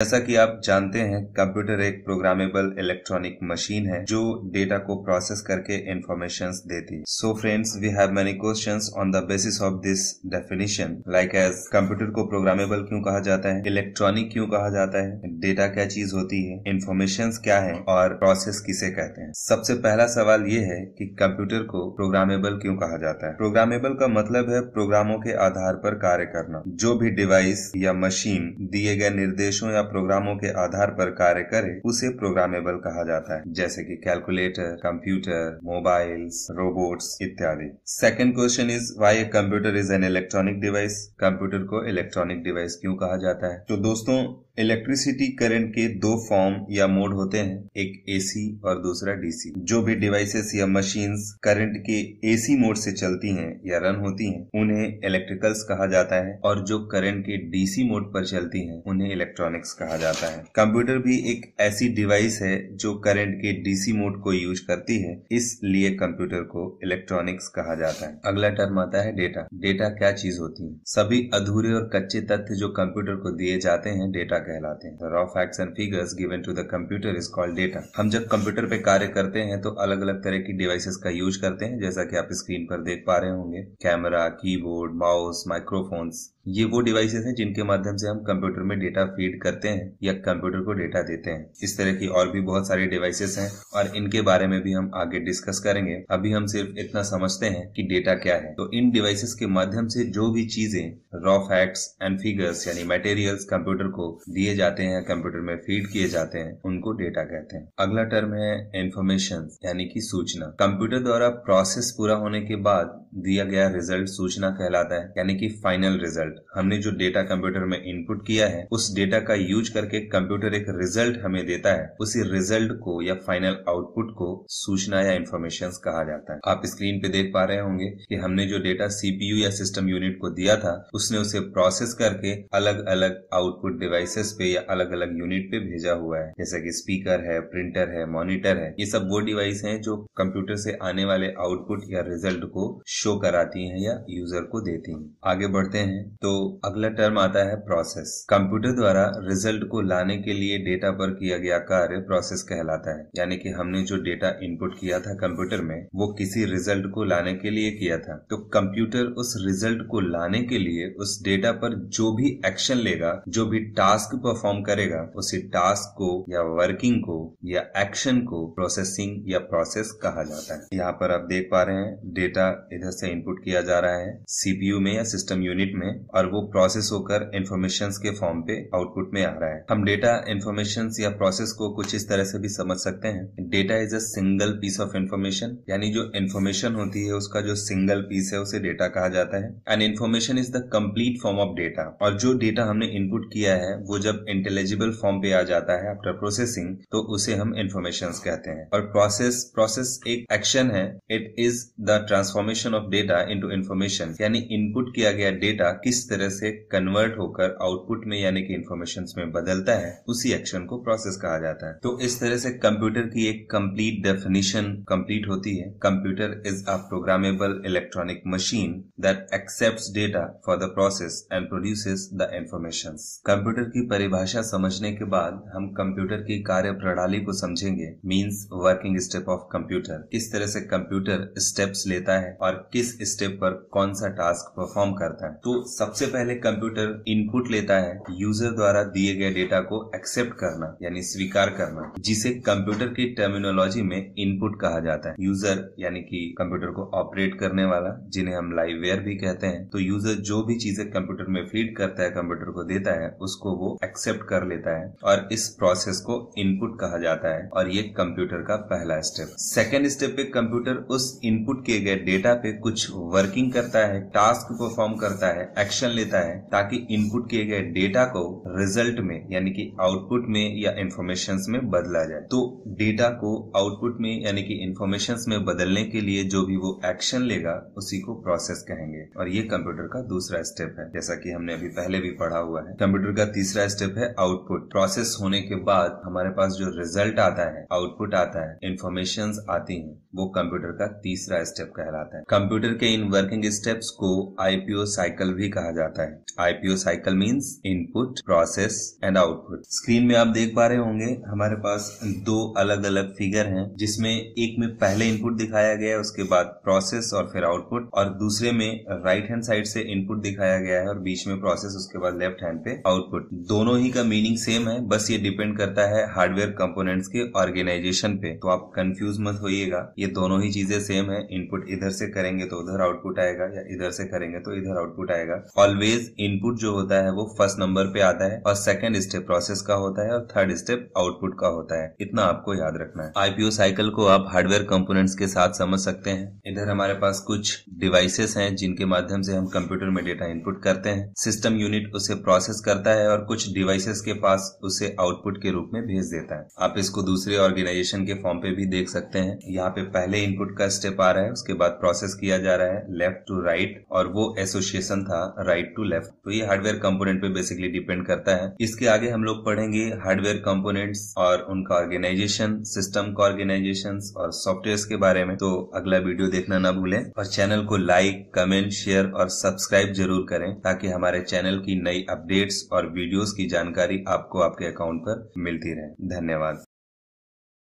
जैसा कि आप जानते हैं, कंप्यूटर एक प्रोग्रामेबल इलेक्ट्रॉनिक मशीन है जो डेटा को प्रोसेस करके इंफॉर्मेशंस देती है। So friends, we have many questions on the basis of this definition, like as computer को प्रोग्रामेबल क्यों कहा जाता है, इलेक्ट्रॉनिक क्यों कहा जाता है, डेटा क्या चीज होती है, इंफॉर्मेशंस क्या है और प्रोसेस किसे कहते हैं। सबसे पहला सवाल ये है कि कंप्यूटर को प्रोग्रामेबल क्यों कहा जाता है। प्रोग्रामेबल का मतलब है प्रोग्रामों के आधार पर कार्य करना। जो भी डिवाइस या मशीन दिए गए निर्देशों या प्रोग्रामों के आधार पर कार्य करे उसे प्रोग्रामेबल कहा जाता है, जैसे कि कैलकुलेटर, कंप्यूटर, मोबाइल्स, रोबोट्स इत्यादि। Second question is why a computer is an electronic device. Computer को इलेक्ट्रॉनिक डिवाइस क्यों कहा जाता है। तो दोस्तों, इलेक्ट्रिसिटी करंट के दो फॉर्म या मोड होते हैं, एक एसी और दूसरा डीसी। जो भी डिवाइसेस या मशीन्स करंट के एसी मोड से चलती हैं या रन होती हैं उन्हें इलेक्ट्रिकल्स कहा जाता है, और जो करंट के डीसी मोड पर चलती हैं उन्हें इलेक्ट्रॉनिक्स कहा जाता है। कंप्यूटर भी एक ऐसी डिवाइस है जो करंट के डीसी मोड को यूज करती है, इसलिए कंप्यूटर को इलेक्ट्रॉनिक्स कहा जाता है। अगला टर्म आता है डेटा। डेटा क्या चीज होती है। सभी अधूरे और कच्चे तथ्य जो कंप्यूटर को दिए जाते हैं डेटा कहलाते हैं। Raw facts and figures given to the computer is called data. हम जब कंप्यूटर पे कार्य करते हैं तो अलग अलग तरह की डिवाइसेस का यूज करते हैं, जैसा कि आप स्क्रीन पर देख पा रहे होंगे। कैमरा, कीबोर्ड, माउस, माइक्रोफोन्स, ये वो डिवाइसेस हैं जिनके माध्यम से हम कंप्यूटर में डेटा फीड करते हैं या कंप्यूटर को डेटा देते हैं। इस तरह की और भी बहुत सारी डिवाइसेस हैं और इनके बारे में भी हम आगे डिस्कस करेंगे। अभी हम सिर्फ इतना समझते हैं कि डेटा क्या है। तो इन डिवाइसेस के माध्यम से जो भी चीजें रॉ फैक्ट्स एंड फिगर्स यानी मटेरियल्स कंप्यूटर को दिए जाते हैं, कंप्यूटर में फीड किए जाते हैं, उनको डेटा कहते हैं। अगला टर्म है इंफॉर्मेशन यानी कि सूचना। कंप्यूटर द्वारा प्रोसेस पूरा होने के बाद दिया गया रिजल्ट सूचना कहलाता है, यानी कि फाइनल रिजल्ट। हमने जो डेटा कंप्यूटर में इनपुट किया है उस डेटा का यूज करके कंप्यूटर एक रिजल्ट हमें देता है। उसी रिजल्ट को या फाइनल आउटपुट को सूचना या इंफॉर्मेशन कहा जाता है। आप स्क्रीन पे देख पा रहे होंगे कि हमने जो डेटा सीपीयू या सिस्टम यूनिट को दिया था उसने उसे प्रोसेस करके अलग अलग आउटपुट डिवाइसेस पे या अलग अलग यूनिट पे भेजा हुआ है, जैसे कि स्पीकर है, प्रिंटर है, मॉनिटर है। ये सब वो डिवाइस हैं जो कंप्यूटर से आने वाले आउटपुट या रिजल्ट को शो कराती हैं या यूजर को देती हैं। आगे बढ़ते हैं तो अगला टर्म आता है प्रोसेस। कंप्यूटर द्वारा रिजल्ट को लाने के लिए डेटा पर किया गया कार्य प्रोसेस कहलाता है, यानी कि हमने जो डेटा इनपुट किया था कंप्यूटर में वो किसी रिजल्ट को लाने के लिए किया था। तो कंप्यूटर उस रिजल्ट को लाने के लिए उस डेटा पर जो भी एक्शन लेगा, जो भी टास्क परफॉर्म करेगा, उसी टास्क को या वर्किंग को या एक्शन को प्रोसेसिंग या प्रोसेस कहा जाता है। यहाँ पर आप देख पा रहे हैं डेटा इधर से इनपुट किया जा रहा है सीपीयू में या सिस्टम यूनिट में, और वो प्रोसेस होकर इंफॉर्मेशन के फॉर्म पे आउटपुट में आ रहा है। हम डेटा, इंफॉर्मेशन या प्रोसेस को कुछ इस तरह से भी समझ सकते हैं। Data is a single piece of information, यानी जो इंफॉर्मेशन होती है उसका जो सिंगल पीस है उसे डेटा कहा जाता है। And information is the complete form of data. और जो डेटा हमने इनपुट किया है वो जब इंटेलिजिबल फॉर्म पे आ जाता है आफ्टर प्रोसेसिंग तो उसे हम इंफॉर्मेशन कहते हैं। और प्रोसेस एक एक्शन है। It is the transformation of data into information, यानी इनपुट किया गया डेटा किस तरह से कन्वर्ट होकर आउटपुट में यानी कि इंफॉर्मेशन में बदलता है, उसी एक्शन को प्रोसेस कहा जाता है। तो इस तरह से कंप्यूटर की एक कंप्लीट डेफिनेशन कंप्लीट होती है। Computer is a programmable electronic machine that accepts data for the process and produces the information. Computer की परिभाषा समझने के बाद हम कंप्यूटर की कार्य प्रणाली को समझेंगे, means working step of computer. किस तरह से कंप्यूटर स्टेप्स लेता है और किस स्टेप पर कौन सा टास्क परफॉर्म करता है। तो सबसे पहले कंप्यूटर इनपुट लेता है, यूजर द्वारा दिए गए डेटा को एक्सेप्ट करना यानी स्वीकार करना, जिसे कंप्यूटर की टर्मिनोलॉजी में इनपुट कहा जाता है। यूजर यानी कि कंप्यूटर को ऑपरेट करने वाला, जिन्हें हम लाइववेयर भी कहते हैं। तो यूजर जो भी चीजें कंप्यूटर में फीड करता है, कंप्यूटर को देता है, उसको वो एक्सेप्ट कर लेता है और इस प्रोसेस को इनपुट कहा जाता है, और ये कंप्यूटर का पहला स्टेप। सेकेंड स्टेप पे कंप्यूटर उस इनपुट किए गए डेटा पे कुछ वर्किंग करता है, टास्क परफॉर्म करता है, एक्शन लेता है, ताकि इनपुट किए गए डेटा को रिजल्ट में यानी कि आउटपुट में या इंफॉर्मेशन में बदला जाए। तो डेटा को आउटपुट में यानी कि इंफॉर्मेशन में बदलने के लिए जो भी वो एक्शन लेगा उसी को प्रोसेस कहेंगे, और ये कंप्यूटर का दूसरा स्टेप है, जैसा कि हमने अभी पहले भी पढ़ा हुआ है। कंप्यूटर का तीसरा स्टेप है आउटपुट। प्रोसेस होने के बाद हमारे पास जो रिजल्ट आता है, आउटपुट आता है, इंफॉर्मेशन आती है, वो कंप्यूटर का तीसरा स्टेप कहलाता है। कंप्यूटर के इन वर्किंग स्टेप्स को आईपीओ साइकिल भी कहा कहा जाता है। IPO cycle means input, process and output. Screen में आप देख पा रहे होंगे हमारे पास दो अलग अलग फिगर हैं, जिसमें एक में पहले इनपुट दिखाया गया है, उसके बाद प्रोसेस और फिर आउटपुट, और दूसरे में राइट हैंड साइड से इनपुट दिखाया गया है और बीच में प्रोसेस, उसके बाद लेफ्ट हैंड पे आउटपुट। दोनों ही का मीनिंग सेम है, बस ये डिपेंड करता है हार्डवेयर कंपोनेंट्स के ऑर्गेनाइजेशन पे। तो आप कंफ्यूज मत होइएगा, ये दोनों ही चीजें सेम है। इनपुट इधर से करेंगे तो उधर आउटपुट आएगा, या इधर से करेंगे तो इधर आउटपुट आएगा। ऑलवेज इनपुट जो होता है वो फर्स्ट नंबर पे आता है, और सेकंड स्टेप प्रोसेस का होता है, और थर्ड स्टेप आउटपुट का होता है। इतना आपको याद रखना है। आईपीओ साइकिल को आप हार्डवेयर कंपोनेंट्स के साथ समझ सकते हैं। इधर हमारे पास कुछ डिवाइसेस हैं जिनके माध्यम से हम कंप्यूटर में डेटा इनपुट करते हैं। सिस्टम यूनिट उसे प्रोसेस करता है और कुछ डिवाइसेस के पास उसे आउटपुट के रूप में भेज देता है। आप इसको दूसरे ऑर्गेनाइजेशन के फॉर्म पे भी देख सकते हैं। यहाँ पे पहले इनपुट का स्टेप आ रहा है, उसके बाद प्रोसेस किया जा रहा है लेफ्ट टू राइट, और वो एसोसिएशन था राइट टू लेफ्ट। तो ये हार्डवेयर कंपोनेंट पे बेसिकली डिपेंड करता है। इसके आगे हम लोग पढ़ेंगे हार्डवेयर कंपोनेंट्स और उनका ऑर्गेनाइजेशन, सिस्टम का ऑर्गेनाइजेशन और सॉफ्टवेयर के बारे में। तो अगला वीडियो देखना ना भूलें, और चैनल को लाइक, कमेंट, शेयर और सब्सक्राइब जरूर करें, ताकि हमारे चैनल की नई अपडेट्स और वीडियोस की जानकारी आपको आपके अकाउंट पर मिलती रहे। धन्यवाद।